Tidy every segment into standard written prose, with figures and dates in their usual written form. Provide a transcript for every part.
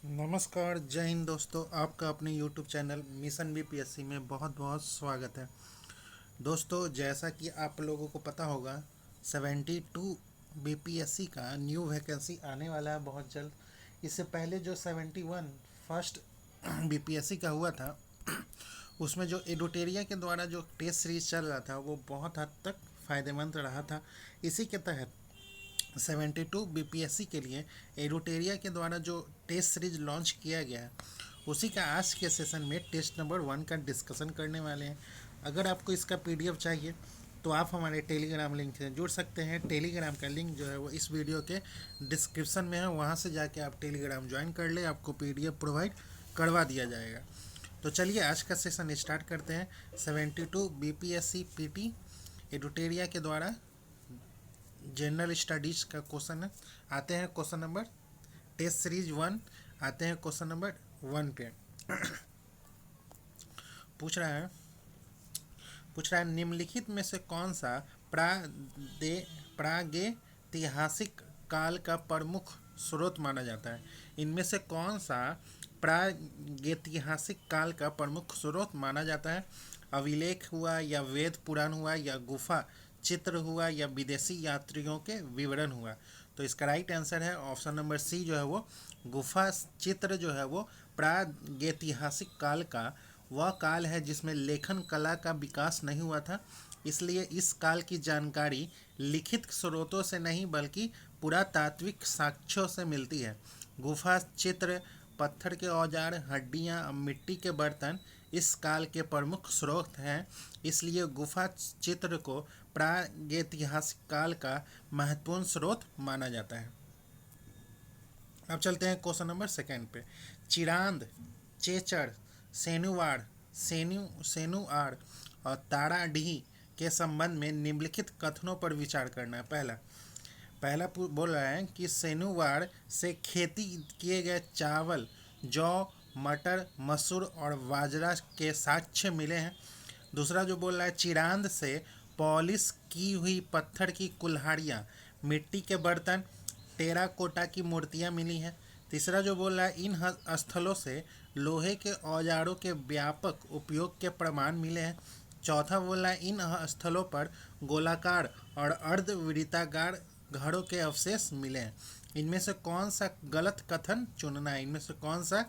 नमस्कार, जय हिंद दोस्तों। आपका अपने YouTube चैनल मिशन बीपीएससी में बहुत बहुत स्वागत है। दोस्तों, जैसा कि आप लोगों को पता होगा, 72 बीपीएससी का न्यू वैकेंसी आने वाला है बहुत जल्द। इससे पहले जो 71 फर्स्ट बीपीएससी का हुआ था, उसमें जो एडुटेरिया के द्वारा जो टेस्ट सीरीज चल रहा था वो बहुत हद तक फ़ायदेमंद रहा था। इसी के तहत 72 बीपीएससी के लिए एडुटेरिया के द्वारा जो टेस्ट सीरीज लॉन्च किया गया है, उसी का आज के सेशन में टेस्ट नंबर 1 का डिस्कशन करने वाले हैं। अगर आपको इसका पीडीएफ चाहिए तो आप हमारे टेलीग्राम लिंक से जुड़ सकते हैं। टेलीग्राम का लिंक जो है वो इस वीडियो के डिस्क्रिप्शन में है, वहाँ से जाके आप टेलीग्राम ज्वाइन कर ले, आपको पीडीएफ प्रोवाइड करवा दिया जाएगा। तो चलिए आज का सेशन स्टार्ट करते हैं। 72 बीपीएससी पीटी एडुटेरिया के द्वारा जनरल स्टडीज का क्वेश्चन है। आते हैं क्वेश्चन नंबर टेस्ट सीरीज 1, आते हैं क्वेश्चन नंबर 1 पे। पूछ रहा है निम्नलिखित में से कौन सा प्रागैतिहासिक काल का प्रमुख स्रोत माना जाता है। इनमें से कौन सा प्रागैतिहासिक काल का प्रमुख स्रोत माना जाता है। अभिलेख हुआ, या वेद पुराण हुआ, या गुफा चित्र हुआ, या विदेशी यात्रियों के विवरण हुआ। तो इसका राइट आंसर है ऑप्शन नंबर सी, जो है वो गुफा चित्र जो है वो प्रागैतिहासिक काल का वह काल है जिसमें लेखन कला का विकास नहीं हुआ था। इसलिए इस काल की जानकारी लिखित स्रोतों से नहीं बल्कि पुरातात्विक साक्ष्यों से मिलती है। गुफा चित्र, पत्थर के औजार, हड्डियाँ, मिट्टी के बर्तन इस काल के प्रमुख स्रोत हैं। इसलिए गुफा चित्र को प्रागैतिहासिक काल का महत्वपूर्ण स्रोत माना जाता है। अब चलते हैं क्वेश्चन नंबर 2 पे। चिरांद, चेचड़, सेनुवाड़, सेनुआड़ और ताराडीह के संबंध में निम्नलिखित कथनों पर विचार करना है। पहला बोल रहा है कि सेनुवाड़ से खेती किए गए चावल, जौ, मटर, मसूर और बाजरा के साक्ष्य मिले हैं। दूसरा जो बोल रहा है, चिरांद से पॉलिश की हुई पत्थर की कुल्हाड़ियाँ, मिट्टी के बर्तन, टेराकोटा की मूर्तियाँ मिली हैं। तीसरा जो बोल रहा है, इन स्थलों से लोहे के औजारों के व्यापक उपयोग के प्रमाण मिले हैं। चौथा बोल रहा है, इन स्थलों पर गोलाकार और अर्धवृत्ताकार घरों के अवशेष मिले हैं। इनमें से कौन सा गलत कथन चुनना है, इनमें से कौन सा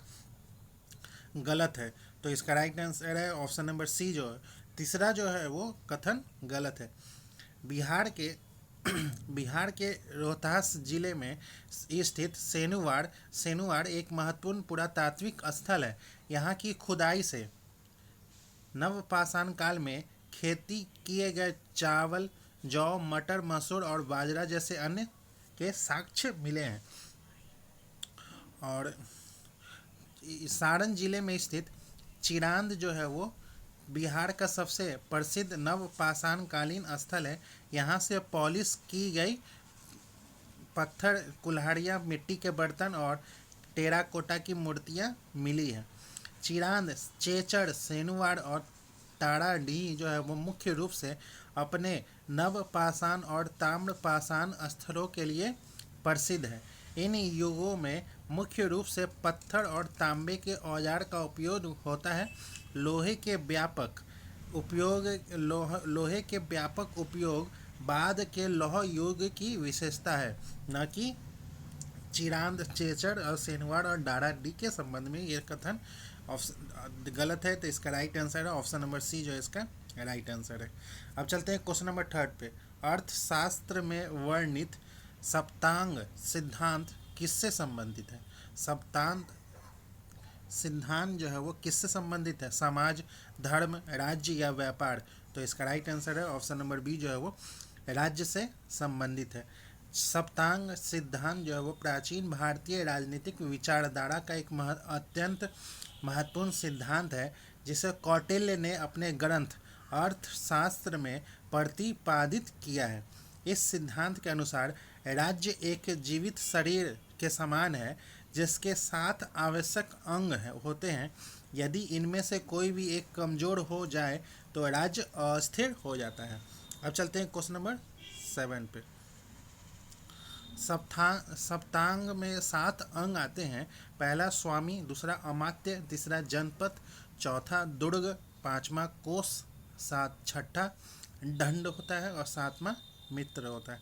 गलत है। तो इसका राइट आंसर है ऑप्शन नंबर सी, जो है तीसरा जो है वो कथन गलत है। बिहार के बिहार के रोहतास जिले में स्थित सेनुवाड़ एक महत्वपूर्ण पुरातात्विक स्थल है। यहाँ की खुदाई से नवपाषाण काल में खेती किए गए चावल, जौ, मटर, मसूर और बाजरा जैसे अन्य के साक्ष्य मिले हैं। और सारण जिले में स्थित चिरांद जो है वो बिहार का सबसे प्रसिद्ध नवपाषाण कालीन स्थल है। यहाँ से पॉलिश की गई पत्थर कुल्हाड़ियाँ, मिट्टी के बर्तन और टेराकोटा की मूर्तियाँ मिली हैं। चिरांद, चेचड़, सेनुवाड़ और ताराडीह जो है वो मुख्य रूप से अपने नवपाषाण और ताम्रपाषाण स्थलों के लिए प्रसिद्ध है। इन युगों में मुख्य रूप से पत्थर और तांबे के औजार का उपयोग होता है। लोहे के व्यापक उपयोग बाद के लौह युग की विशेषता है, न कि चिरांद, चेचड़ और सेनवाड़ और डाराडी के संबंध में ये कथन गलत है। तो इसका राइट आंसर है ऑप्शन नंबर सी, जो है इसका राइट आंसर है। अब चलते हैं क्वेश्चन नंबर 3 पे। अर्थशास्त्र में वर्णित सप्तांग सिद्धांत किससे संबंधित है। सप्तांग सिद्धांत जो है वो किससे संबंधित है। समाज, धर्म, राज्य या व्यापार। तो इसका राइट आंसर है ऑप्शन नंबर बी, जो है वो राज्य से संबंधित है। सप्तांग सिद्धांत जो है वो प्राचीन भारतीय राजनीतिक विचारधारा का एक अत्यंत महत्वपूर्ण सिद्धांत है, जिसे कौटिल्य ने अपने ग्रंथ अर्थशास्त्र में प्रतिपादित किया है। इस सिद्धांत के अनुसार राज्य एक जीवित शरीर के समान है, जिसके 7 आवश्यक अंग होते हैं। यदि इनमें से कोई भी एक कमजोर हो जाए तो राज्य अस्थिर हो जाता है। अब चलते हैं क्वेश्चन नंबर 7 पे। सप्तांग में 7 अंग आते हैं। पहला स्वामी, दूसरा अमात्य, तीसरा जनपद, चौथा दुर्ग, पांचवा कोष, छठा दंड होता है और सातवां मित्र होता है।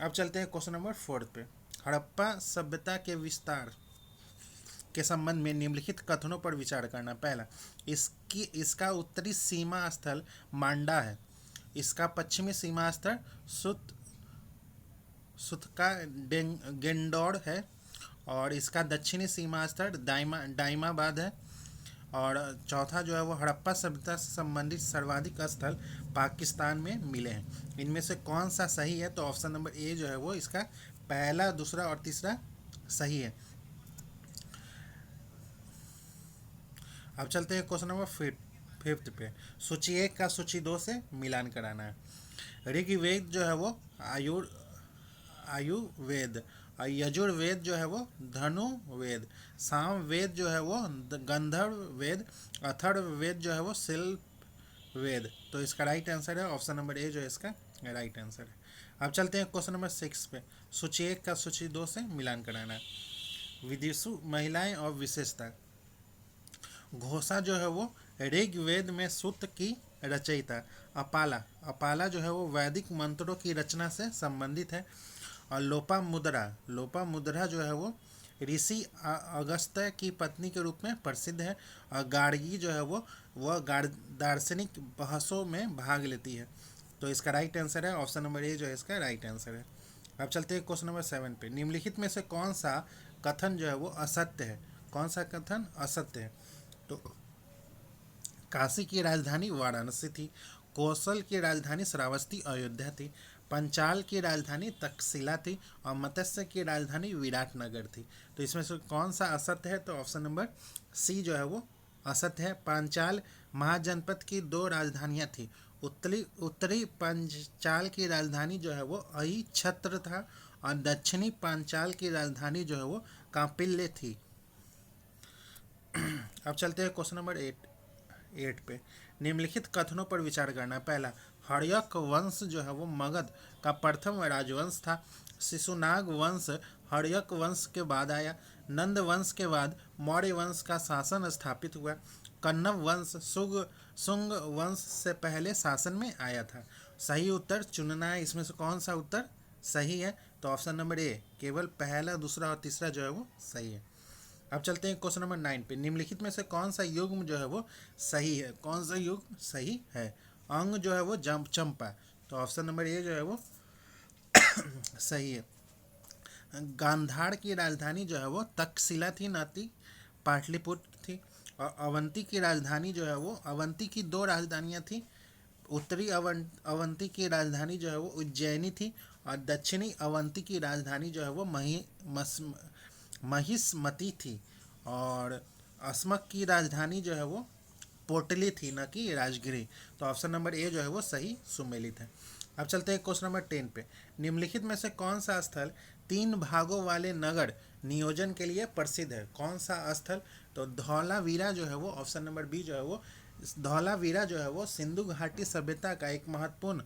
अब चलते हैं क्वेश्चन नंबर 4 पे। हड़प्पा सभ्यता के विस्तार के संबंध में निम्नलिखित कथनों पर विचार करना। पहला, इसका उत्तरी सीमा स्थल मांडा है। इसका पश्चिमी सीमा स्थल सुतका गेंडौर है और इसका दक्षिणी सीमा स्थल दाइमाबाद है। और चौथा जो है वो हड़प्पा सभ्यता से संबंधित सर्वाधिक स्थल पाकिस्तान में मिले हैं। इनमें से कौन सा सही है? तो ऑप्शन नंबर ए जो है वो इसका पहला, दूसरा और तीसरा सही है। अब चलते हैं क्वेश्चन नंबर 5 पे। सूची 1 का सूची 2 से मिलान कराना है। ऋग्वेद जो है वो आयुर्वेद, और यजुर्वेद जो है वो धनुर्वेद, सामवेद जो है वो गंधर्व वेद, अथर्ववेद जो है वो शिल्प वेद। तो इसका राइट आंसर है ऑप्शन नंबर ए जो है इसका राइट आंसर है। अब चलते हैं क्वेश्चन नंबर 6 पे। सूची 1 का सूची 2 से मिलान कराना है। विदिशु महिलाएं और विशेषता। घोषा जो है वो ऋग्वेद में सूक्त की रचयिता। अपाला जो है वो वैदिक मंत्रों की रचना से संबंधित है। और लोपा मुद्रा जो है वो ऋषि अगस्त्य की पत्नी के रूप में प्रसिद्ध है। और गार्गी जो है वो दार्शनिक बहसों में भाग लेती है। तो इसका राइट आंसर है ऑप्शन नंबर ए जो है इसका राइट आंसर है। अब चलते हैं क्वेश्चन नंबर 7 पे। निम्नलिखित में से कौन सा कथन जो है वो असत्य है? कौन सा कथन असत्य है? तो काशी की राजधानी वाराणसी थी, कौशल की राजधानी श्रावस्ती अयोध्या थी, पंचाल की राजधानी तक्षशिला थी और मत्स्य की राजधानी विराटनगर थी। तो इसमें से कौन सा असत्य है? तो ऑप्शन नंबर सी जो है वो असत्य है। पांचाल महाजनपद की 2 राजधानियां थी। उत्तरी पांचाल की राजधानी जो है वो अहिछत्र था और दक्षिणी पांचाल की राजधानी जो है वो कांपिल्य थी। अब चलते हैं क्वेश्चन नंबर 8 पे। निम्नलिखित कथनों पर विचार करना। पहला, हर्यक वंश जो है वो मगध का प्रथम राजवंश था। शिशुनाग वंश हर्यक वंश के बाद आया। नंद वंश के बाद मौर्य वंश का शासन स्थापित हुआ। कन्नव वंश शुंग वंश से पहले शासन में आया था। सही उत्तर चुनना है। इसमें से कौन सा उत्तर सही है? तो ऑप्शन नंबर ए, केवल पहला, दूसरा और तीसरा जो है वो सही है। अब चलते हैं क्वेश्चन नंबर 9 पे। निम्नलिखित में से कौन सा युग्म जो है वो सही है? कौन सा युग्म सही है? अंग जो है वो चंपा। तो ऑप्शन नंबर ए जो है वो सही है। गांधार की राजधानी जो है वो तक्षशिला थी, न कि पाटलिपुत्र थी। और अवंती की राजधानी जो है वो, अवंती की 2 राजधानियां थी। उत्तरी अवंती की राजधानी जो है वो उज्जैनी थी और दक्षिणी अवंती की राजधानी जो है वो महिष्मती थी। और अस्मक की राजधानी जो है वो पोटली थी, न कि राजगिरी। तो ऑप्शन नंबर ए जो है वो सही सुमेलित है। अब चलते हैं क्वेश्चन नंबर 10 पे। निम्नलिखित में से कौन सा स्थल 3 भागों वाले नगर नियोजन के लिए प्रसिद्ध है? कौन सा स्थल? तो धौलावीरा जो है वो ऑप्शन नंबर बी जो है वो धौलावीरा जो है वो सिंधु घाटी सभ्यता का एक महत्वपूर्ण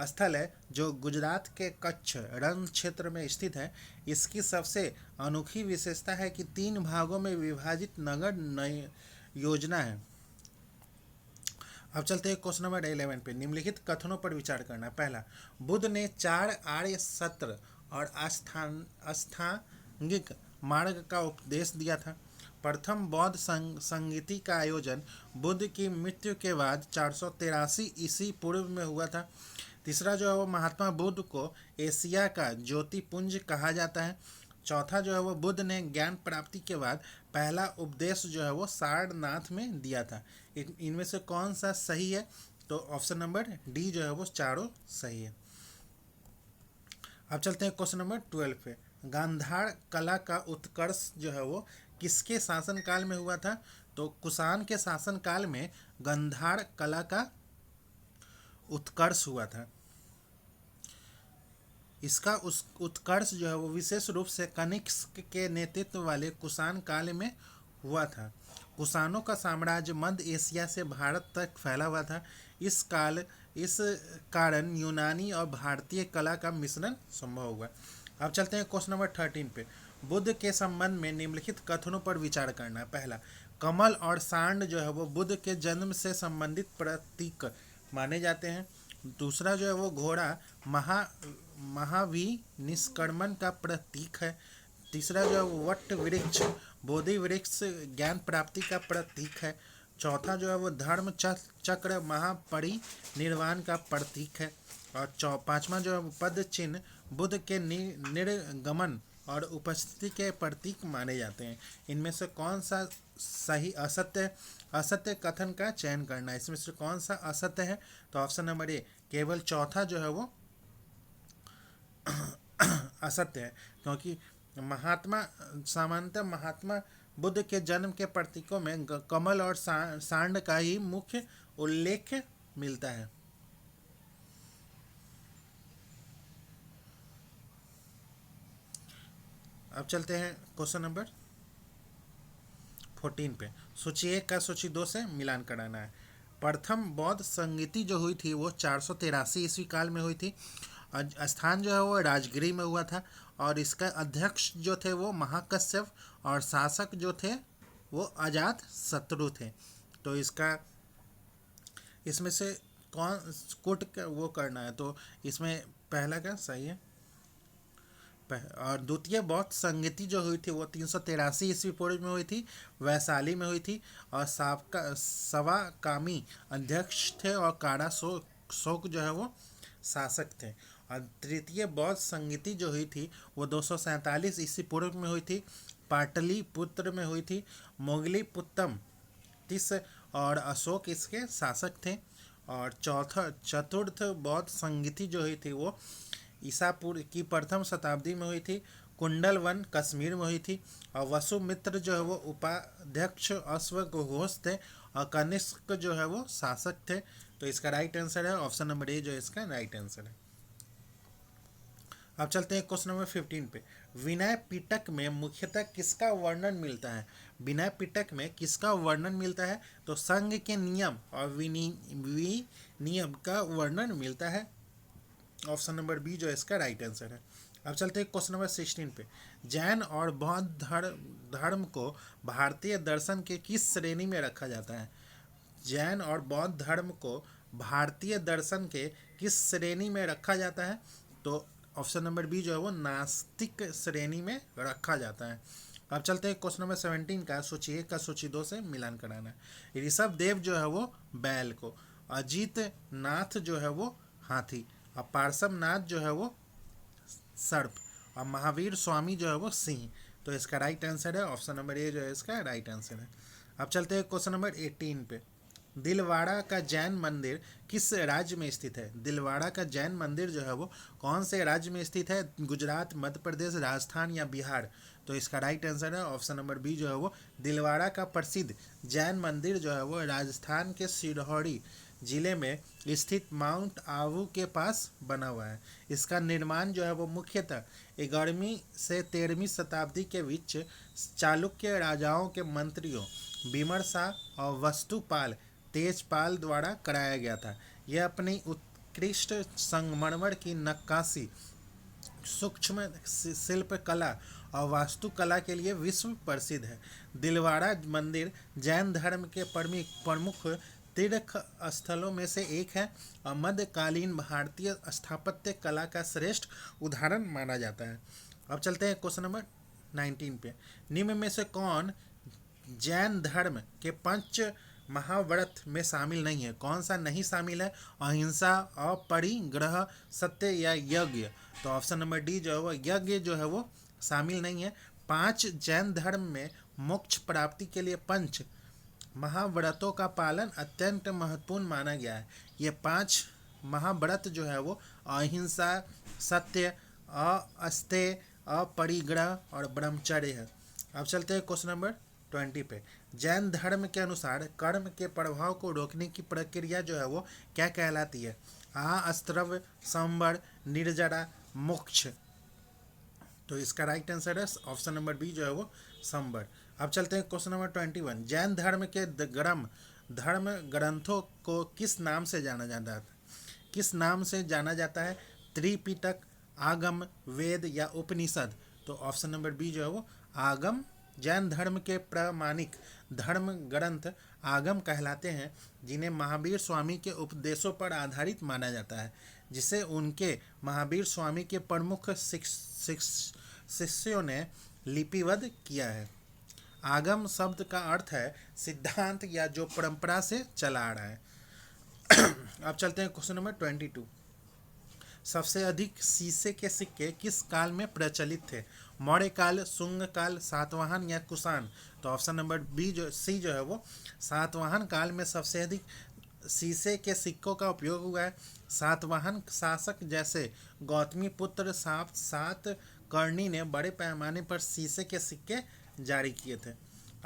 स्थल है जो गुजरात के कच्छ रण क्षेत्र में स्थित है। इसकी सबसे अनोखी विशेषता है कि 3 भागों में विभाजित नगर योजना है। अब चलते हैं क्वेश्चन नंबर 11 पे। निम्नलिखित कथनों पर विचार करना। पहला, बुद्ध ने 4 आर्य सत्र और अष्टांगिक मार्ग का उपदेश दिया था। प्रथम बौद्ध संगीति का आयोजन बुद्ध की मृत्यु के बाद 483 ईसा पूर्व में हुआ था। तीसरा जो है वो महात्मा बुद्ध को एशिया का ज्योतिपुंज कहा जाता है। चौथा जो है वो बुद्ध ने ज्ञान प्राप्ति के बाद पहला उपदेश जो है वो सारनाथ में दिया था। इनमें से कौन सा सही है? तो ऑप्शन नंबर डी जो है वो चारों सही है। अब चलते हैं क्वेश्चन नंबर 12 पे। गांधार कला का उत्कर्ष जो है वो किसके शासनकाल में हुआ था? तो कुषाण के शासनकाल में गांधार कला का उत्कर्ष हुआ था। इसका उस उत्कर्ष जो है वो विशेष रूप से कनिष्क के नेतृत्व वाले कुषाण काल में हुआ था। कुषाणों का साम्राज्य मध्य एशिया से भारत तक फैला हुआ था। इस काल इस कारण यूनानी और भारतीय कला का मिश्रण संभव हुआ। अब चलते हैं क्वेश्चन नंबर 13 पे। बुद्ध के संबंध में निम्नलिखित कथनों पर विचार करना है। पहला, कमल और सांड जो है वो बुद्ध के जन्म से संबंधित प्रतीक माने जाते हैं। दूसरा जो है वो घोड़ा महाविनिष्क्रमण का प्रतीक है। तीसरा जो है वट वृक्ष बोधि वृक्ष ज्ञान प्राप्ति का प्रतीक है। चौथा जो है वो धर्म चक्र महापरिनिर्वाण का प्रतीक है। और पांचवा जो है पद चिन्ह बुद्ध के निर्गमन और उपस्थिति के प्रतीक माने जाते हैं। इनमें से कौन सा सही असत्य कथन का चयन करना है। इसमें से कौन सा असत्य है? तो ऑप्शन नंबर ए केवल चौथा जो है वो असत्य है, क्योंकि महात्मा बुद्ध के जन्म के प्रतीकों में कमल और सांड का ही मुख्य उल्लेख मिलता है। अब चलते हैं क्वेश्चन नंबर 14 पे। सूची 1 का सूची 2 से मिलान कराना है। प्रथम बौद्ध संगीति जो हुई थी वो 483 ईस्वी काल में हुई थी। स्थान जो है वो राजगिरी में हुआ था और इसका अध्यक्ष जो थे वो महाकश्यप और शासक जो थे वो अजात शत्रु थे। तो इसमें से कौन कुट वो करना है, तो इसमें पहला का सही है। और द्वितीय बौद्ध संगीति जो हुई थी वो 383 ईस्वी पूर्व में हुई थी, वैशाली में हुई थी और सवाकामी अध्यक्ष थे और काड़ा शोक जो है वो शासक थे। और तृतीय बौद्ध संगीति जो हुई थी वो 247 ईस्वी पूर्व में हुई थी, पाटलिपुत्र में हुई थी। मोगलीपुत्तम तिस और अशोक इसके शासक थे। और चतुर्थ बौद्ध संगीति जो हुई थी वो ईसापुर की प्रथम शताब्दी में हुई थी, कुंडलवन कश्मीर में हुई थी। और वसुमित्र जो है वो उपाध्यक्ष अश्वघोष थे और कनिष्क जो है वो शासक थे। तो इसका राइट आंसर है ऑप्शन नंबर ए जो इसका राइट आंसर है। अब चलते हैं क्वेश्चन नंबर 15 पे। विनय पिटक में मुख्यतः किसका वर्णन मिलता है? विनय पिटक में किसका वर्णन मिलता है? तो संघ के नियम और विनियम का वर्णन मिलता है। ऑप्शन नंबर बी जो इसका राइट आंसर है। अब चलते हैं क्वेश्चन नंबर 16 पे। जैन और बौद्ध धर्म को भारतीय दर्शन के किस श्रेणी में रखा जाता है? जैन और बौद्ध धर्म को भारतीय दर्शन के किस श्रेणी में रखा जाता है? तो ऑप्शन नंबर बी जो है वो नास्तिक श्रेणी में रखा जाता है। अब चलते हैं क्वेश्चन नंबर 17 का सूची 1 का सूची 2 से मिलान कराना है। ऋषभ देव जो है वो बैल को, अजीत नाथ जो है वो हाथी और पार्श्व नाथ जो है वो सर्प और महावीर स्वामी जो है वो सिंह। तो इसका राइट आंसर है ऑप्शन नंबर ए जो है इसका राइट आंसर है। अब चलते हैं क्वेश्चन नंबर 18 पे। दिलवाड़ा का जैन मंदिर किस राज्य में स्थित है? दिलवाड़ा का जैन मंदिर जो है वो कौन से राज्य में स्थित है? गुजरात, मध्य प्रदेश, राजस्थान या बिहार? तो इसका राइट आंसर है ऑप्शन नंबर बी जो है वो दिलवाड़ा का प्रसिद्ध जैन मंदिर जो है वो राजस्थान के सिरहौरी जिले में स्थित माउंट आबू के पास बना हुआ है। इसका निर्माण जो है वो मुख्यतः 11वीं से 13वीं शताब्दी के बीच चालुक्य राजाओं के मंत्रियों विमर्शा और वस्तुपाल तेजपाल द्वारा कराया गया था। यह अपनी उत्कृष्ट संगमरमर की नक्काशी, सूक्ष्म शिल्प कला और वास्तुकला के लिए विश्व प्रसिद्ध है। दिलवाड़ा मंदिर जैन धर्म के प्रमुख तीर्थ स्थलों में से एक है और मध्यकालीन भारतीय स्थापत्य कला का श्रेष्ठ उदाहरण माना जाता है। अब चलते हैं क्वेश्चन नंबर 19 पे। निम्न में से कौन जैन धर्म के पंच महाव्रत में शामिल नहीं है? कौन सा नहीं शामिल है? अहिंसा, अपरिग्रह, सत्य या यज्ञ? तो ऑप्शन नंबर डी जो है वो यज्ञ जो है वो शामिल नहीं है। 5 जैन धर्म में मोक्ष प्राप्ति के लिए पंच महाव्रतों का पालन अत्यंत महत्वपूर्ण माना गया है। ये 5 महाव्रत जो है वो अहिंसा, सत्य, अस्तेय, अपरिग्रह और ब्रह्मचर्य है। अब चलते हैं क्वेश्चन नंबर 20 पे। जैन धर्म के अनुसार कर्म के प्रभाव को रोकने की प्रक्रिया जो है वो क्या कहलाती है? अस्त्रव्य, संवर, निर्जरा, मोक्ष? तो इसका राइट आंसर है ऑप्शन नंबर बी जो है वो संवर। अब चलते हैं क्वेश्चन नंबर 21। जैन धर्म के धर्म ग्रंथों को किस नाम से जाना जाता है? किस नाम से जाना जाता है? त्रिपिटक, आगम, वेद या उपनिषद? तो ऑप्शन नंबर बी जो है वो आगम। जैन धर्म के प्रामाणिक धर्म ग्रंथ आगम कहलाते हैं, जिन्हें महावीर स्वामी के उपदेशों पर आधारित माना जाता है, जिसे उनके महावीर स्वामी के प्रमुख शिष्यों ने लिपिबद्ध किया है। आगम शब्द का अर्थ है सिद्धांत या जो परंपरा से चला आ रहा है। अब चलते हैं क्वेश्चन नंबर 22। सबसे अधिक शीशे के सिक्के किस काल में प्रचलित थे? मौर्य काल, शुंग काल, सातवाहन या कुषाण? तो ऑप्शन नंबर बी जो सी जो है वो सातवाहन काल में सबसे अधिक शीशे के सिक्कों का उपयोग हुआ है। सातवाहन शासक जैसे गौतमी पुत्र सातकर्णी ने बड़े पैमाने पर शीशे के सिक्के जारी किए थे।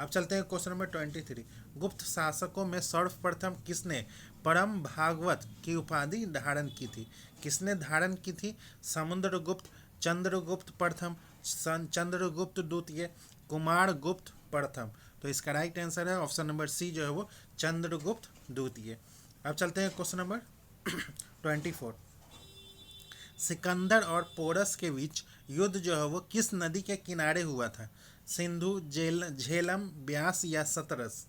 अब चलते हैं क्वेश्चन नंबर 23। गुप्त शासकों में सर्वप्रथम किसने परम भागवत की उपाधि धारण की थी? किसने धारण की थी? समुद्रगुप्त, चंद्रगुप्त प्रथम, चंद्रगुप्त द्वितीय, कुमारगुप्त प्रथम? तो इसका राइट आंसर है ऑप्शन नंबर सी जो है वो चंद्रगुप्त द्वितीय। अब चलते हैं क्वेश्चन नंबर 24। सिकंदर और पोरस के बीच युद्ध जो है वो किस नदी के किनारे हुआ था? सिंधु, झेलम, ब्यास या सतलज?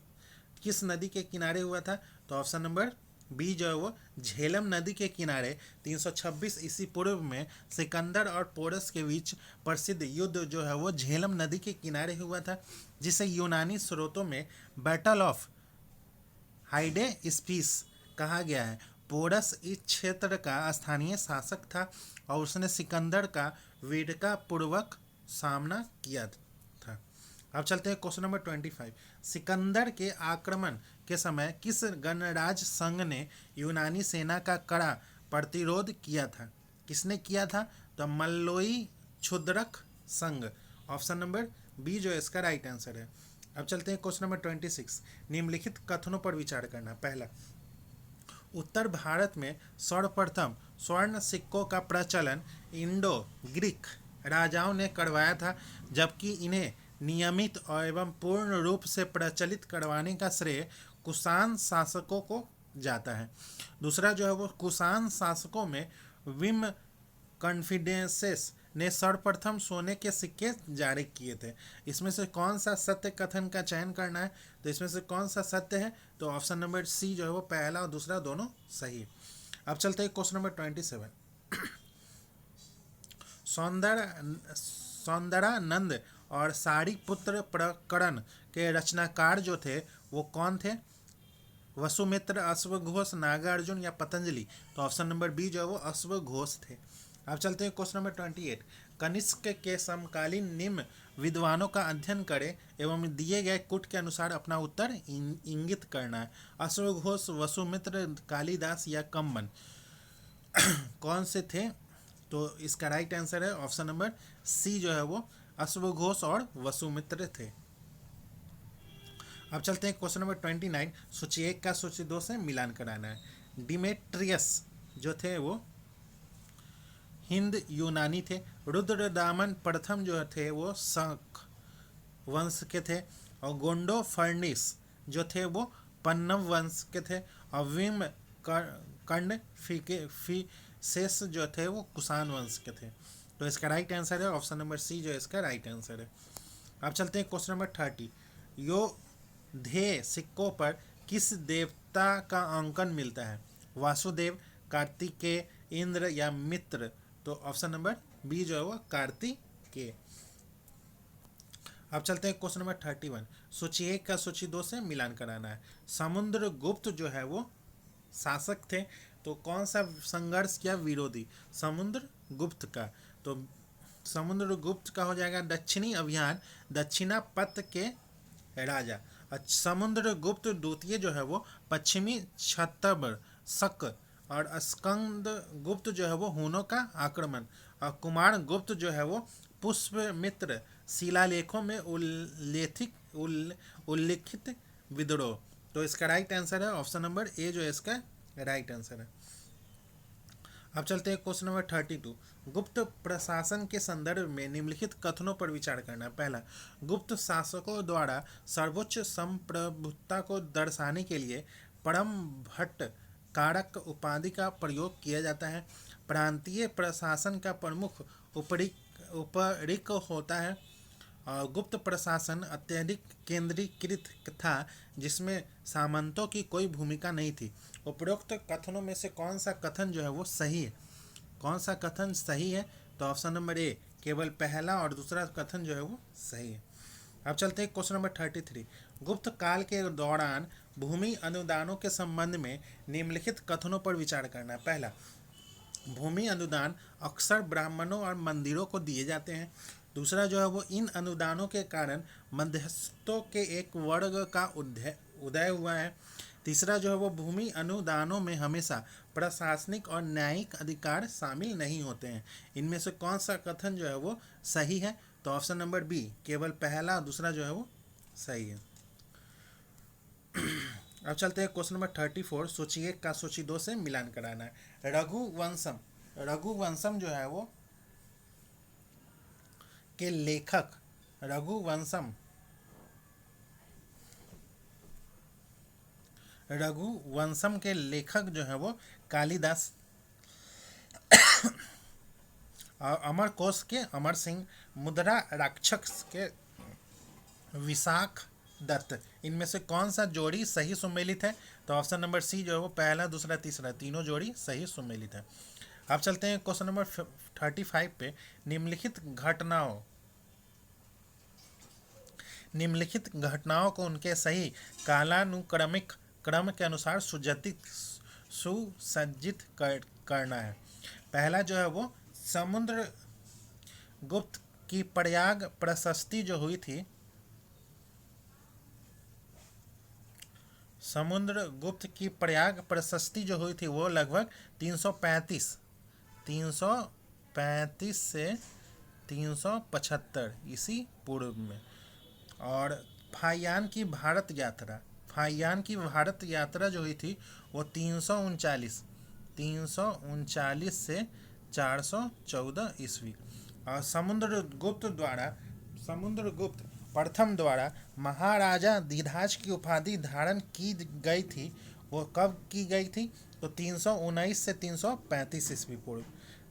किस नदी के किनारे हुआ था? तो ऑप्शन नंबर बी जो है वो झेलम नदी के किनारे 326 ईसा पूर्व में सिकंदर और पोरस के बीच प्रसिद्ध युद्ध जो है वो झेलम नदी के किनारे हुआ था, जिसे यूनानी स्रोतों में बैटल ऑफ हाइडेस्पिस कहा गया है। पोरस इस क्षेत्र का स्थानीय शासक था और उसने सिकंदर का वीरतापूर्वक सामना किया था। अब चलते हैं क्वेश्चन नंबर 25। सिकंदर के आक्रमण के समय किस गणराज्य संघ ने यूनानी सेना का कड़ा प्रतिरोध किया था? किसने किया था? तो मल्लोई क्षुद्रक संघ। ऑप्शन नंबर बी जो इसका राइट आंसर है। अब चलते हैं क्वेश्चन नंबर 26। निम्नलिखित कथनों पर विचार करना। पहला, उत्तर भारत में सर्वप्रथम स्वर्ण सिक्कों का प्रचलन इंडो ग्रीक राजाओं ने करवाया था, जबकि इन्हें नियमित एवं पूर्ण रूप से प्रचलित करवाने का श्रेय कुषाण शासकों को जाता है। दूसरा जो है वो कुषाण शासकों में विम कॉन्फिडेंसेस ने सर्वप्रथम सोने के सिक्के जारी किए थे। इसमें से कौन सा सत्य कथन का चयन करना है? तो इसमें से कौन सा सत्य है? तो ऑप्शन नंबर सी जो है वो पहला और दूसरा दोनों सही। अब चलते हैं क्वेश्चन नंबर 27। सौंदरानंद और सारिपुत्र प्रकरण के रचनाकार जो थे वो कौन थे? वसुमित्र, अश्वघोष, नागार्जुन या पतंजलि? तो ऑप्शन नंबर बी जो है वो अश्वघोष थे। अब चलते हैं क्वेश्चन नंबर 28। कनिष्क के समकालीन निम्न विद्वानों का अध्ययन करें एवं दिए गए कुट के अनुसार अपना उत्तर इंगित करना है। अश्वघोष, वसुमित्र, कालिदास या कम्बन? कौन से थे? तो इसका राइट आंसर है ऑप्शन नंबर सी जो है वो अश्वघोष और वसुमित्र थे। अब चलते हैं क्वेश्चन नंबर 29। सूची 1 का सूची 2 से मिलान कराना है। डिमेट्रियस जो थे वो हिंद यूनानी थे। रुद्रदामन प्रथम जो थे वो शक वंश के थे और गोंडो फर्निस जो थे वो पन्नव वंश के थे और विम कंड शेष जो थे वो कुषाण वंश के थे। तो इसका राइट आंसर है ऑप्शन नंबर सी जो इसका राइट आंसर है। अब चलते हैं क्वेश्चन नंबर 30। योधे सिक्कों पर किस देवता का अंकन मिलता है? वासुदेव, कार्तिकेय, इंद्र या मित्र? तो ऑप्शन नंबर बी जो है वो कार्तिकेय। अब चलते हैं क्वेश्चन नंबर 31। सूची 1 का सूची 2 से मिलान कराना है। समुद्रगुप्त जो है वो शासक थे, तो कौन सा संघर्ष किया? विरोधी समुद्रगुप्त का। तो समुद्रगुप्त का हो जाएगा दक्षिणी अभियान, दक्षिणापथ के राजा। समुद्रगुप्त द्वितीय जो है वो पश्चिमी छत्तर शक और स्कंद गुप्त जो है वो हुनों का आक्रमण और कुमार गुप्त जो है वो पुष्पमित्र शिलालेखों में उल्लिखित विद्रोह। तो इसका राइट आंसर है ऑप्शन नंबर ए जो है इसका राइट आंसर है। अब चलते हैं क्वेश्चन नंबर 32। गुप्त प्रशासन के संदर्भ में निम्नलिखित कथनों पर विचार करना। पहला, गुप्त शासकों द्वारा सर्वोच्च संप्रभुता को दर्शाने के लिए परम भट्ट कारक उपाधि का प्रयोग किया जाता है। प्रांतीय प्रशासन का प्रमुख उपरिक होता है। और गुप्त प्रशासन अत्यधिक केंद्रीकृत था, जिसमें सामंतों की कोई भूमिका नहीं थी। उपरोक्त कथनों में से कौन सा कथन जो है वो सही है? कौन सा कथन सही है? तो ऑप्शन नंबर ए, केवल पहला और दूसरा कथन जो है वो सही है। अब चलते हैं क्वेश्चन नंबर 33। गुप्त काल के दौरान भूमि अनुदानों के संबंध में निम्नलिखित कथनों पर विचार करना। पहला, भूमि अनुदान अक्सर ब्राह्मणों और मंदिरों को दिए जाते हैं। दूसरा जो है वो इन अनुदानों के कारण मध्यस्थों के एक वर्ग का उदय हुआ है। तीसरा जो है वो भूमि अनुदानों में हमेशा प्रशासनिक और न्यायिक अधिकार शामिल नहीं होते हैं। इनमें से कौन सा कथन जो है वो सही है? तो ऑप्शन नंबर बी, केवल पहला और दूसरा जो है वो सही है। अब चलते हैं क्वेश्चन नंबर 34। सूची 1 का सूची 2 से मिलान कराना है। रघुवंशम जो है वो के लेखक रघुवंशम के लेखक जो है वो कालिदास। और अमरकोश के अमर सिंह, मुद्रा राक्षस के विशाख दत्त। इनमें से कौन सा जोड़ी सही सुमेलित है? तो ऑप्शन नंबर सी जो है वो पहला, दूसरा, तीसरा तीनों जोड़ी सही सुमेलित है। अब चलते हैं क्वेश्चन नंबर 35 पे। निम्नलिखित घटनाओं को उनके सही कालानुक्रमिक क्रम के अनुसार सुसज्जित करना है। पहला जो है वो समुद्र गुप्त की प्रयाग प्रशस्ति जो हुई थी, समुद्रगुप्त की प्रयाग प्रशस्ति जो हुई थी वो लगभग 335 से 375 ईसी पूर्व में। और फाहियान की भारत यात्रा जो हुई थी वो 339 से 414 ईस्वी। और समुद्रगुप्त प्रथम द्वारा महाराजा धिराज की उपाधि धारण की गई थी। वो कब की गई थी? तो 319 से 335 ईस्वी पूर्व।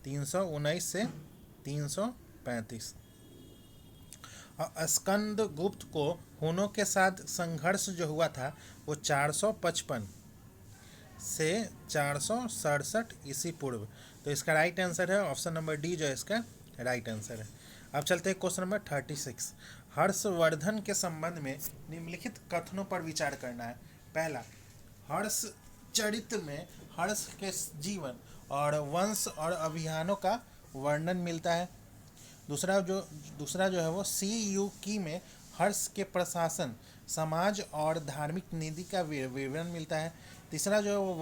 319 से 335। और स्कंदगुप्त को हुनों के साथ संघर्ष जो हुआ था वो 455 से 467 ईस्वी पूर्व। तो इसका राइट आंसर है ऑप्शन नंबर डी, जो है इसका राइट आंसर है। अब चलते हैं क्वेश्चन नंबर 36। हर्षवर्धन के संबंध में निम्नलिखित कथनों पर विचार करना है। पहला, हर्ष चरित में हर्ष के जीवन और वंश और अभियानों का वर्णन मिलता है। दूसरा जो है वो CUकी में हर्ष के प्रशासन, समाज और धार्मिक नीति का विवरण मिलता है। तीसरा जो है वो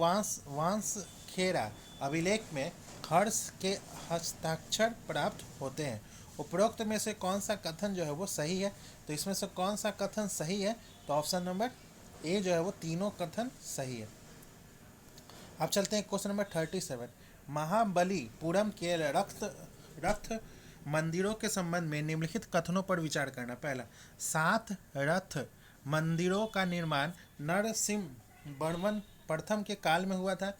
वांस खेरा अभिलेख में हर्ष के हस्ताक्षर प्राप्त होते हैं। उपरोक्त में से कौन सा कथन जो है वो सही है? तो इसमें से कौन सा कथन सही है? तो ऑप्शन नंबर ए जो है वो तीनों कथन सही है। अब चलते हैं क्वेश्चन नंबर 37। महाबलीपुरम के रथ मंदिरों के संबंध में निम्नलिखित कथनों पर विचार करना। पहला, 7 रथ मंदिरों का निर्माण नरसिंहवर्मन प्रथम के काल में हुआ था।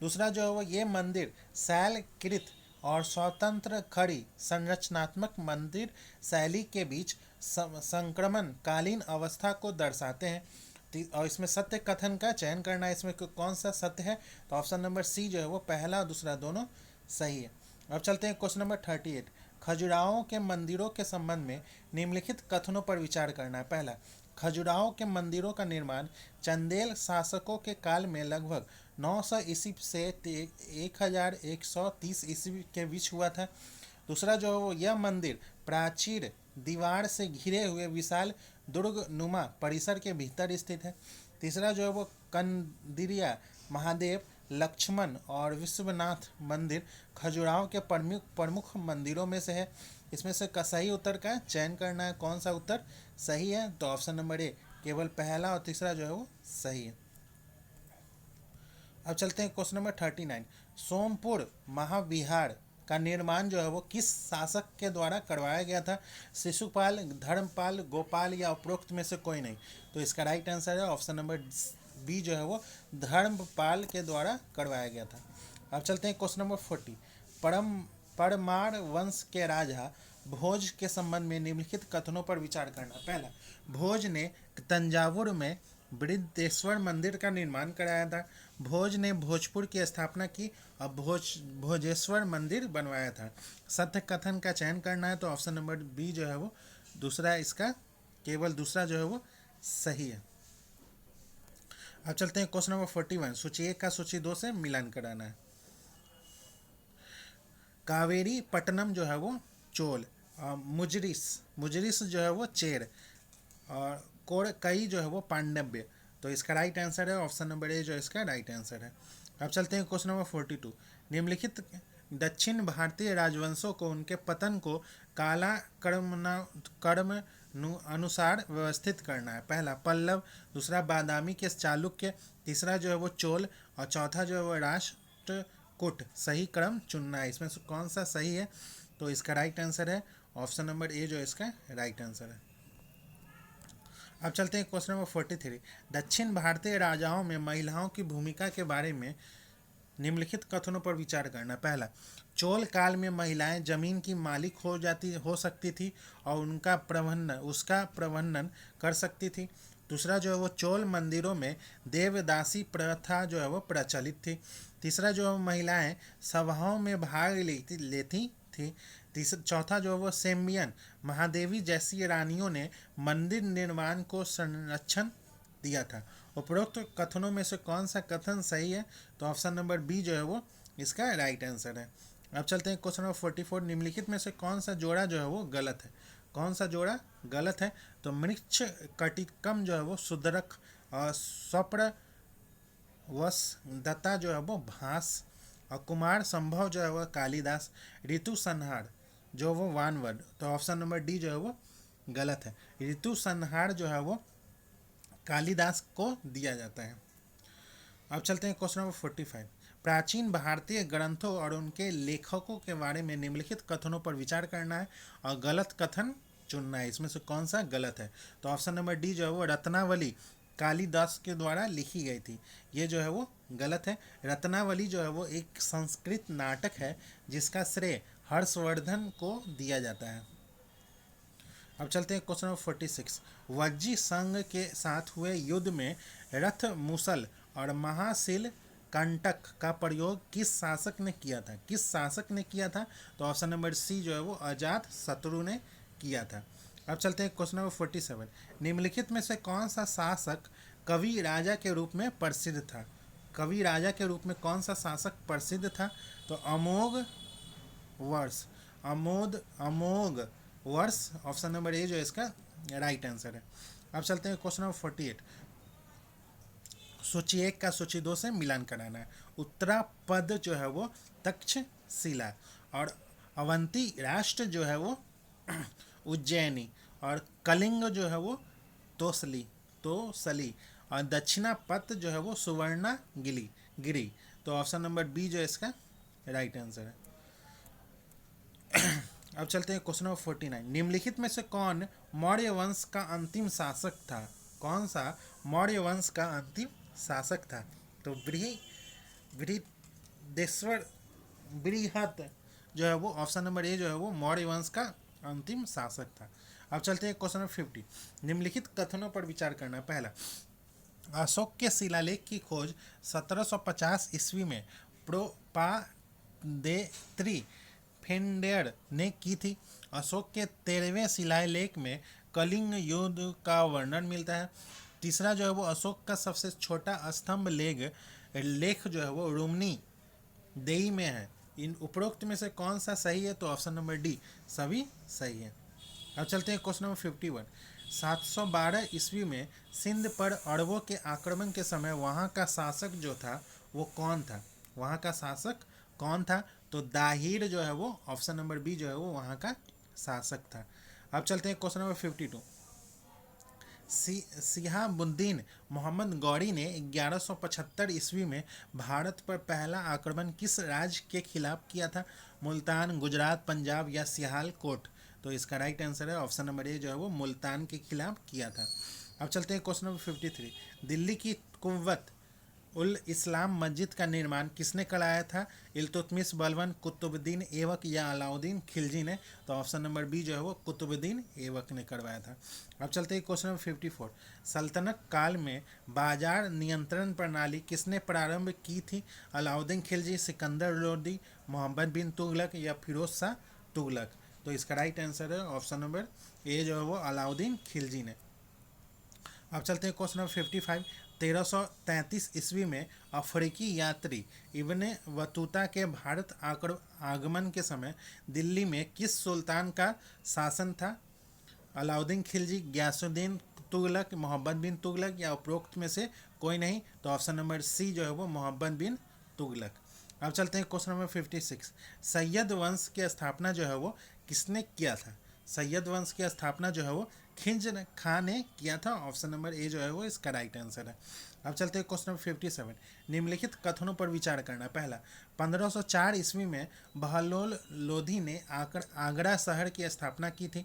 दूसरा जो है वो ये मंदिर शैलकृत और स्वतंत्र खड़ी संरचनात्मक मंदिर शैली के बीच संक्रमण कालीन अवस्था को दर्शाते हैं। और इसमें सत्य कथन का चयन करना है। इसमें कौन सा सत्य है? तो ऑप्शन नंबर सी जो है वो पहला और दूसरा दोनों सही है। अब चलते हैं क्वेश्चन नंबर 38। खजुराहो के मंदिरों के संबंध में निम्नलिखित कथनों पर विचार करना है। पहला, खजुराहो के मंदिरों का निर्माण चंदेल शासकों के काल में लगभग 900 ईस्वी से 1130 ईस्वी के बीच हुआ था। दूसरा जो है वो यह मंदिर प्राचीर दीवार से घिरे हुए विशाल दुर्ग नुमा परिसर के भीतर स्थित है। तीसरा जो है वो कंदिरिया महादेव, लक्ष्मण और विश्वनाथ मंदिर खजुराहो के प्रमुख मंदिरों में से है। इसमें से सही उत्तर का चयन करना है। कौन सा उत्तर सही है? तो ऑप्शन नंबर ए, केवल पहला और तीसरा जो है वो सही है। अब चलते हैं क्वेश्चन नंबर 39। सोमपुर महाविहार का निर्माण जो है वो किस शासक के द्वारा करवाया गया था? शिशुपाल, धर्मपाल, गोपाल या उपरोक्त में से कोई नहीं। तो इसका राइट आंसर है ऑप्शन नंबर बी जो है वो धर्मपाल के द्वारा करवाया गया था। अब चलते हैं क्वेश्चन नंबर 40। परमार वंश के राजा भोज के संबंध में निम्नलिखित कथनों पर विचार करना। पहला, भोज ने तंजावुर में बृहदेश्वर मंदिर का निर्माण कराया था। भोज ने भोजपुर की स्थापना की और भोजेश्वर मंदिर बनवाया था। सत्य कथन का चयन करना है तो ऑप्शन नंबर बी जो है वो दूसरा, इसका केवल दूसरा जो है वो सही है। अब चलते हैं क्वेश्चन नंबर 41। सूची 1 का सूची 2 से मिलान कराना है। कावेरी पट्टनम जो है वो चोल, मुजरिस मुजरिस जो है वो चेर, और कोड़कई जो है वो पांडव्य। तो इसका राइट आंसर है ऑप्शन नंबर ए जो इसका राइट आंसर है। अब चलते हैं क्वेश्चन नंबर 42। निम्नलिखित दक्षिण भारतीय राजवंशों को उनके पतन को काला कर्म अनुसार व्यवस्थित करना है। पहला पल्लव, दूसरा बादामी के चालुक्य, तीसरा जो है वो चोल, और चौथा जो है वो राष्ट्रकूट। सही क्रम चुनना है, इसमें से कौन सा सही है? तो इसका राइट आंसर है ऑप्शन नंबर ए जो इसका राइट आंसर है। अब चलते हैं क्वेश्चन नंबर 43। दक्षिण भारतीय राजाओं में महिलाओं की भूमिका के बारे में निम्नलिखित कथनों पर विचार करना। पहला, चोल काल में महिलाएं जमीन की मालिक हो सकती थी और उसका प्रबंधन कर सकती थी। दूसरा जो है वो चोल मंदिरों में देवदासी प्रथा जो है वो प्रचलित थी। तीसरा जो है महिलाएं सभाओं में भाग लेती थी। चौथा जो है वो सेम्बियन महादेवी जैसी रानियों ने मंदिर निर्माण को संरक्षण दिया था। उपरोक्त कथनों में से कौन सा कथन सही है? तो ऑप्शन नंबर बी जो है वो इसका राइट आंसर है। अब चलते हैं क्वेश्चन नंबर 44। निम्नलिखित में से कौन सा जोड़ा जो है वो गलत है? कौन सा जोड़ा गलत है? तो मृक्ष कटिकम जो है वो सुदरक, और स्वप्र वश दत्ता जो है वो भास, और कुमार संभव जो है वो कालिदास, ऋतु संहार जो वो वानवर्ड। तो ऑप्शन नंबर डी जो है वो गलत है। ऋतु संहार जो है वो कालिदास को दिया जाता है। अब चलते हैं क्वेश्चन नंबर 45। प्राचीन भारतीय ग्रंथों और उनके लेखकों के बारे में निम्नलिखित कथनों पर विचार करना है और गलत कथन चुनना है। इसमें से कौन सा गलत है? तो ऑप्शन नंबर डी जो है वो रत्नावली कालिदास के द्वारा लिखी गई थी, ये जो है वो गलत है। रत्नावली जो है वो एक संस्कृत नाटक है जिसका श्रेय हर्षवर्धन को दिया जाता है। अब चलते हैं क्वेश्चन नंबर 46। वज्जी संघ के साथ हुए युद्ध में रथ मूसल और महाशिल कंटक का प्रयोग किस शासक ने किया था? किस शासक ने किया था? तो ऑप्शन नंबर सी जो है वो अजात शत्रु ने किया था। अब चलते हैं क्वेश्चन नंबर 47। निम्नलिखित में से कौन सा शासक कवि राजा के रूप में प्रसिद्ध था? कवि राजा के रूप में कौन सा शासक प्रसिद्ध था? तो अमोघ वर्ष ऑप्शन नंबर ए जो इसका राइट आंसर है। अब चलते हैं क्वेश्चन नंबर 48। सूची 1 का सूची 2 से मिलान कराना है। उत्तरापद जो है वो तक्षशिला, और अवंती राष्ट्र जो है वो उज्जैनी, और कलिंग जो है वो तोसली, और दक्षिणापथ जो है वो सुवर्णा गिरी। तो ऑप्शन नंबर बी जो है इसका राइट आंसर है। अब चलते हैं क्वेश्चन नंबर 49। निम्नलिखित में से कौन मौर्य वंश का अंतिम शासक था? कौन सा मौर्य वंश का अंतिम शासक था? तो बृहत जो है वो ऑप्शन नंबर ए जो है वो मौर्य वंश का अंतिम शासक था। अब चलते हैं क्वेश्चन नंबर 50। निम्नलिखित कथनों पर विचार करना। पहला, अशोक के शिलालेख की खोज 1750 ईस्वी में प्रोपादेत्री फेंडेर ने की थी। अशोक के 13वें शिलालेख में कलिंग युद्ध का वर्णन मिलता है। तीसरा जो है वो अशोक का सबसे छोटा स्तंभ लेख जो है वो रुमनी देई में है। इन उपरोक्त में से कौन सा सही है? तो ऑप्शन नंबर डी सभी सही है। अब चलते हैं क्वेश्चन नंबर 51। 712 ईस्वी में सिंध पर अरबों के आक्रमण के समय वहाँ का शासक जो था वो कौन था? वहाँ का शासक कौन था? तो दाहिर जो है वो ऑप्शन नंबर बी जो है वो वहाँ का शासक था। अब चलते हैं क्वेश्चन नंबर 52। सिहाबुद्दीन मोहम्मद गौरी ने 1175 ईस्वी में भारत पर पहला आक्रमण किस राज्य के खिलाफ किया था? मुल्तान, गुजरात, पंजाब या सियालकोट। तो इसका राइट आंसर है ऑप्शन नंबर ए जो है वो मुल्तान के खिलाफ किया था। अब चलते हैं क्वेश्चन नंबर 53। दिल्ली की कुव्वत उल इस्लाम मस्जिद का निर्माण किसने कराया था? इल्तुतमिश, बलबन, कुतुबुद्दीन ऐबक या अलाउद्दीन खिलजी ने? तो ऑप्शन नंबर बी जो है वो कुतुबुद्दीन ऐबक ने करवाया था। अब चलते हैं क्वेश्चन नंबर 54। सल्तनत काल में बाजार नियंत्रण प्रणाली किसने प्रारंभ की थी? अलाउद्दीन खिलजी, सिकंदर लोदी, मोहम्मद बिन तुगलक या फिरोज शाह तुगलक? तो इसका राइट आंसर है ऑप्शन नंबर ए जो है वो अलाउद्दीन खिलजी ने। अब चलते हैं क्वेश्चन नंबर 55। 1333 ईस्वी में अफ्रीकी यात्री इब्ने बतूता के भारत आगमन के समय दिल्ली में किस सुल्तान का शासन था? अलाउद्दीन खिलजी, गयासुद्दीन तुगलक, मोहम्मद बिन तुगलक या उपरोक्त में से कोई नहीं? तो ऑप्शन नंबर सी जो है वो मोहम्मद बिन तुगलक। अब चलते हैं क्वेश्चन नंबर 56। सैयद वंश की स्थापना जो है वो किसने किया था? सैयद वंश की स्थापना जो है वो खिंज खां ने किया था। ऑप्शन नंबर ए जो है वो इसका राइट आंसर है। अब चलते हैं क्वेश्चन नंबर 57। निम्नलिखित कथनों पर विचार करना। पहला, 1504 ईस्वी में बहलोल लोधी ने आगरा शहर की स्थापना की थी।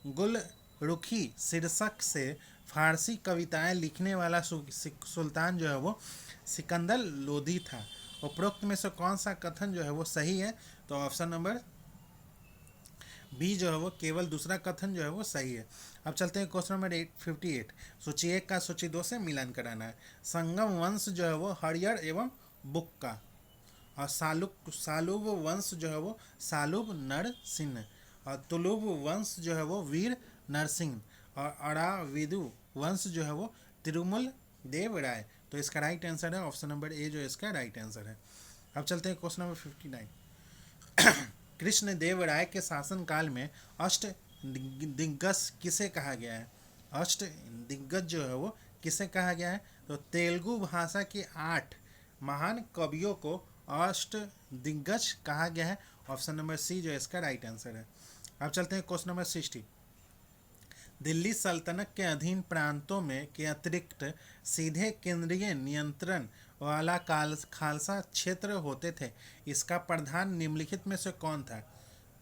गुल रुखी शीर्षक से फारसी कविताएं लिखने वाला सुल्तान जो है वो सिकंदर लोधी था। उपरोक्त में से कौन सा कथन जो है वो सही है? तो ऑप्शन नंबर बी जो है वो केवल दूसरा कथन जो है वो सही है। अब चलते हैं क्वेश्चन नंबर 58। सूची 1 का सूची 2 से मिलान कराना है। संगम वंश जो है वो हरियर एवं बुक्का, और सालुब वंश जो है वो सालुब नरसिंह, और तुलुब वंश जो है वो वीर नरसिंह, और अराविदु वंश जो है वो तिरुमल देव राय। तो इसका राइट आंसर है ऑप्शन नंबर ए जो इसका राइट आंसर है। अब चलते हैं क्वेश्चन नंबर 59। कृष्ण देव राय के शासन काल में अष्ट दिग्गज किसे कहा गया है? अष्ट दिग्गज जो है वो किसे कहा गया है? तो तेलुगु भाषा के 8 महान कवियों को अष्ट दिग्गज कहा गया है। ऑप्शन नंबर सी जो इसका राइट आंसर है। अब चलते हैं क्वेश्चन नंबर 60। दिल्ली सल्तनत के अधीन प्रांतों में के अतिरिक्त सीधे केंद्रीय नियंत्रण वाला खालसा क्षेत्र होते थे। इसका प्रधान निम्नलिखित में से कौन था?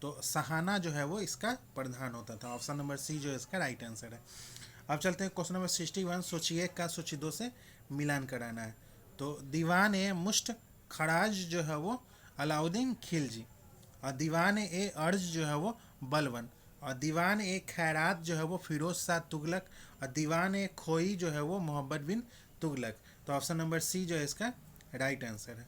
तो सहाना जो है वो इसका प्रधान होता था। ऑप्शन नंबर सी जो इसका राइट आंसर है। अब चलते हैं क्वेश्चन नंबर 61। सूची 1 का सूची 2 से मिलान कराना है। तो दीवान ए मुश्त खराज जो है वो अलाउद्दीन खिलजी, और दीवान ए अर्ज जो है वो बलबन, और दीवान ए खैरात जो है वो फिरोज शाह तुगलक, और दीवान ए खोई जो है वो मोहम्मद बिन तुगलक। तो ऑप्शन नंबर सी जो है इसका राइट आंसर है।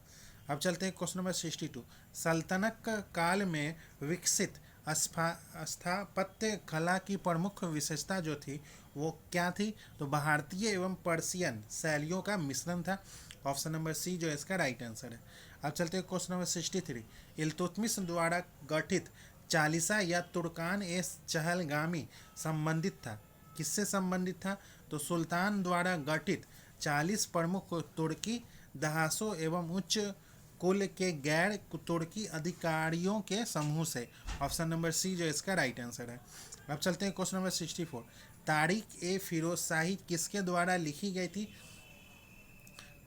अब चलते हैं क्वेश्चन नंबर 62। सल्तनत काल में विकसित स्थापत्य कला की प्रमुख विशेषता जो थी वो क्या थी? तो भारतीय एवं पर्शियन शैलियों का मिश्रण था। ऑप्शन नंबर सी जो है इसका राइट आंसर है। अब चलते हैं क्वेश्चन नंबर 63। इल्तुतमिश द्वारा गठित चालीसा या तुर्कान ए चहलगामी संबंधित था। किससे संबंधित था? तो सुल्तान द्वारा गठित 40 प्रमुख तुर्की दहासों एवं उच्च कुल के गैर तुर्की अधिकारियों के समूह से। ऑप्शन नंबर सी जो इसका राइट आंसर है। अब चलते हैं क्वेश्चन नंबर 64। तारीख ए फिरोज शाही किसके द्वारा लिखी गई थी?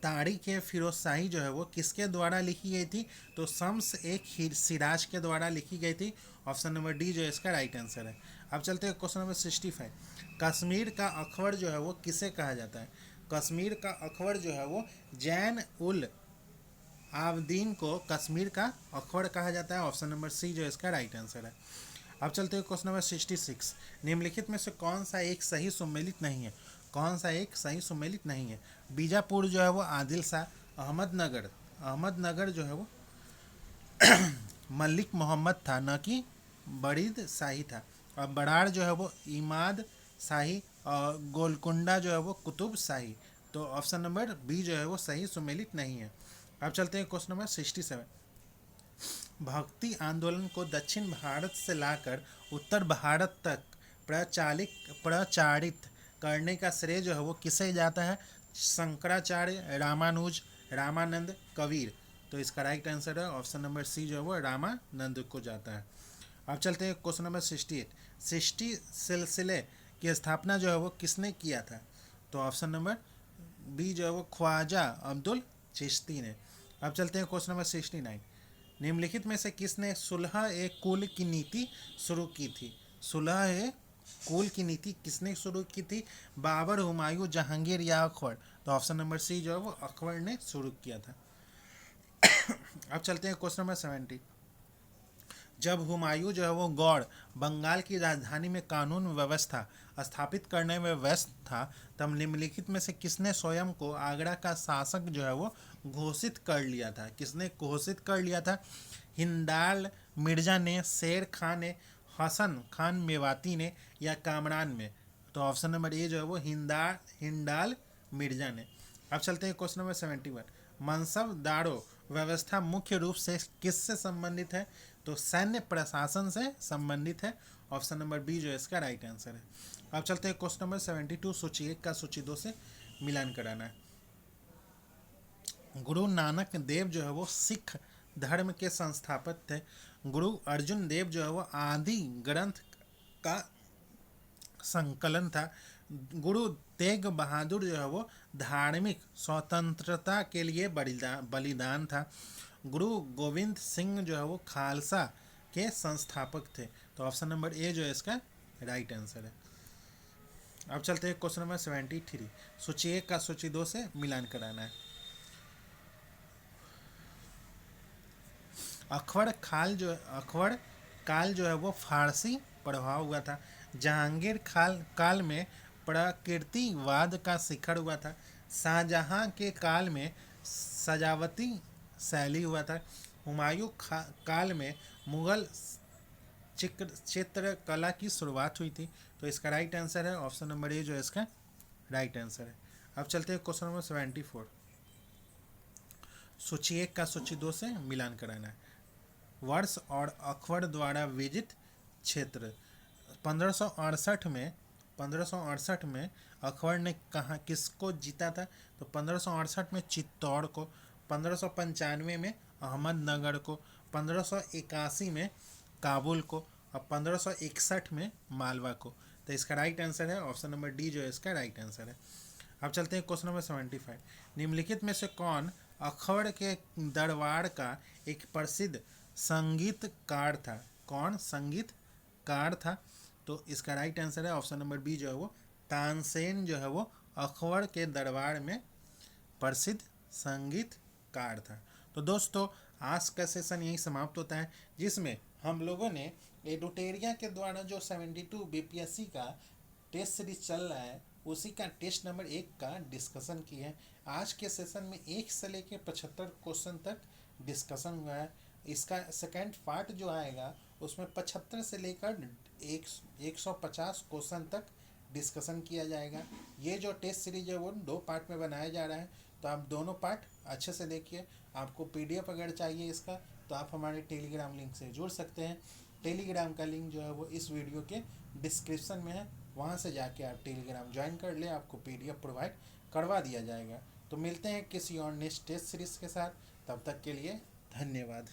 तारीख ए फिरोज शाही जो है वो किसके द्वारा लिखी गई थी? तो शम्स ए सिराज के द्वारा लिखी गई थी। ऑप्शन नंबर डी जो इसका राइट आंसर है। अब चलते हैं क्वेश्चन नंबर 65। कश्मीर का अकबर जो है वो किसे कहा जाता है? कश्मीर का अकबर जो है वो जैन उल आबदीन को कश्मीर का अकबर कहा जाता है। ऑप्शन नंबर सी जो इसका राइट आंसर है। अब चलते हैं क्वेश्चन नंबर 66। निम्नलिखित में से कौन सा एक सही सुमेलित नहीं है? कौन सा एक सही सुमेलित नहीं है? बीजापुर जो है वो आदिल शाह, अहमदनगर जो है वो मलिक मोहम्मद था, न कि बरीद शाही था, और बराड़ जो है वो इमाद शाही, और गोलकुंडा जो है वो कुतुब शाही। तो ऑप्शन नंबर बी जो है वो सही सुमेलित नहीं है। अब चलते हैं क्वेश्चन नंबर 67। भक्ति आंदोलन को दक्षिण भारत से लाकर उत्तर भारत तक प्रचारित करने का श्रेय जो है वो किसे जाता है? शंकराचार्य, रामानुज, रामानंद, कबीर। तो इसका राइट आंसर है ऑप्शन नंबर सी जो है वो रामानंद को जाता है। अब चलते हैं क्वेश्चन नंबर 68। सृष्टि सिलसिले की स्थापना जो है वो किसने किया था? तो ऑप्शन नंबर बी जो है वो ख्वाजा अब्दुल चिश्ती ने। अब चलते हैं क्वेश्चन नंबर 69। निम्नलिखित में से किसने सुलह ए कुल की नीति शुरू की थी? सुलह ए कुल की नीति किसने शुरू की थी? बाबर, हुमायूं, जहांगीर या अकबर? तो ऑप्शन नंबर सी जो है वो अकबर ने शुरू किया था। अब चलते हैं क्वेश्चन नंबर 70। जब हुमायूं जो है वो गौड़ बंगाल की राजधानी में कानून व्यवस्था स्थापित करने में व्यस्त था, तब निम्नलिखित में से किसने स्वयं को आगरा का शासक जो है वो घोषित कर लिया था? किसने घोषित कर लिया था? हिंदाल मिर्जा ने, शेर खान ने, हसन खान मेवाती ने, या कामरान में? तो ऑप्शन नंबर ए जो है वो हिंडाल मिर्जा ने। अब चलते हैं क्वेश्चन नंबर 71। मनसब दारो व्यवस्था मुख्य रूप से किससे संबंधित है? तो सैन्य प्रशासन से संबंधित है। ऑप्शन नंबर बी जो है इसका राइट आंसर है। अब चलते हैं क्वेश्चन नंबर 72। सूची 1 का सूची 2 से मिलान कराना है। गुरु नानक देव जो है वो सिख धर्म के संस्थापक थे। गुरु अर्जुन देव जो है वो आदि ग्रंथ का संकलन था। गुरु तेग बहादुर जो है वो धार्मिक स्वतंत्रता के लिए बलिदान था। गुरु गोविंद सिंह जो है वो खालसा के संस्थापक थे। तो ऑप्शन नंबर ए जो है इसका राइट आंसर है। अब चलते हैं क्वेश्चन नंबर 73। सूची 1 का सूची 2 से मिलान कराना है। अकबर काल जो है वो फारसी प्रभाव हुआ था। जहांगीर काल में प्रकृतिवाद का शिखर हुआ था। शाहजहां के काल में सजावटी शैली हुआ था। हुमायूं काल में मुगल चित्रकला की शुरुआत हुई थी। तो इसका राइट आंसर है ऑप्शन नंबर ए जो है इसका राइट आंसर है। अब चलते हैं क्वेश्चन नंबर 74। सूची 1 का सूची 2 से मिलान कराना है। वर्ष और अकबर द्वारा विजित क्षेत्र। 1568 में अकबर ने कहा किसको जीता था? तो 1568 में चित्तौड़ को, 1595 में अहमदनगर को, 1581 में काबुल को, और 1561 में मालवा को। तो इसका राइट आंसर है ऑप्शन नंबर डी जो है इसका राइट आंसर है। अब चलते हैं क्वेश्चन नंबर 75। निम्नलिखित में से कौन अकबर के दरबार का एक प्रसिद्ध संगीतकार था? कौन संगीतकार था? तो इसका राइट आंसर है ऑप्शन नंबर बी जो है वो तानसेन जो है वो अकबर के दरबार में प्रसिद्ध संगीतकार था। तो दोस्तों आज का सेशन यही समाप्त होता है, जिसमें हम लोगों ने एडुटेरिया के द्वारा जो 72 बीपीएससी का टेस्ट सीरीज चल रहा है उसी का टेस्ट नंबर 1 का डिस्कशन किया है। आज के सेशन में 1 से लेकर 75 क्वेश्चन तक डिस्कशन हुआ है। इसका सेकेंड पार्ट जो आएगा उसमें 75 से लेकर 150 क्वेश्चन तक डिस्कशन किया जाएगा। ये जो टेस्ट सीरीज है वो 2 पार्ट में बनाया जा रहा है, तो आप दोनों पार्ट अच्छे से देखिए। आपको पीडीएफ अगर चाहिए इसका तो आप हमारे टेलीग्राम लिंक से जुड़ सकते हैं। टेलीग्राम का लिंक जो है वो इस वीडियो के डिस्क्रिप्शन में है, वहाँ से जाके आप टेलीग्राम ज्वाइन कर ले, आपको पीडीएफ प्रोवाइड करवा दिया जाएगा। तो मिलते हैं किसी और नेक्स्ट टेस्ट सीरीज के साथ, तब तक के लिए धन्यवाद।